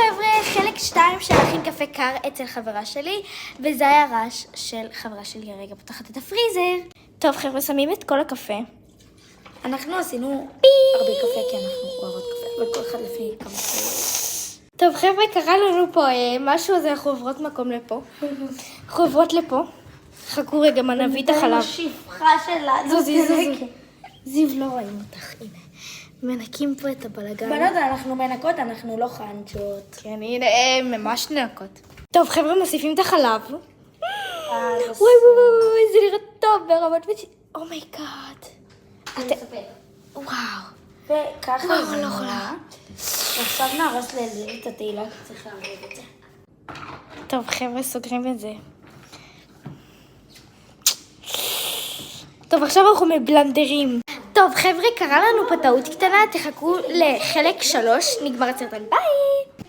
חבר'ה, חלק 2 של להכין קפה קר אצל חברה שלי, וזה היה רעש של חברה שלי. רגע, פותחת את הפריזר. טוב חבר'ה, שמים את כל הקפה. אנחנו עשינו הרבה קפה כי אנחנו אוהבות קפה, אבל כל אחד לפי כמה קפה. טוב חבר'ה, קרה לנו פה משהו, אז אנחנו עוברות מקום לפה. אנחנו עוברות לפה. חכו רגע, מה נביא את החלב. השפחה שלנו. זוזי. זיו, לא רואים אותך, הנה. מנקים פה את הבלגן. בנות, אנחנו מנקות, אנחנו לא חנצ'ות. כן, הנה, ממש נעקות. טוב חבר'ה, מוסיפים את החלב. וואי, זה נראה טוב ברמת אומייגאד. וואו. וככה זה לא נראה. יכולה. ועכשיו נהרס ללילי את התהילה, צריך להרגיב את זה. טוב חבר'ה, סוגרים את זה. טוב, עכשיו אנחנו מבלנדרים. טוב חבר'ה, קרה לנו פה טעות קטנה, תחכו לחלק 3, נגמר הסרטון, ביי!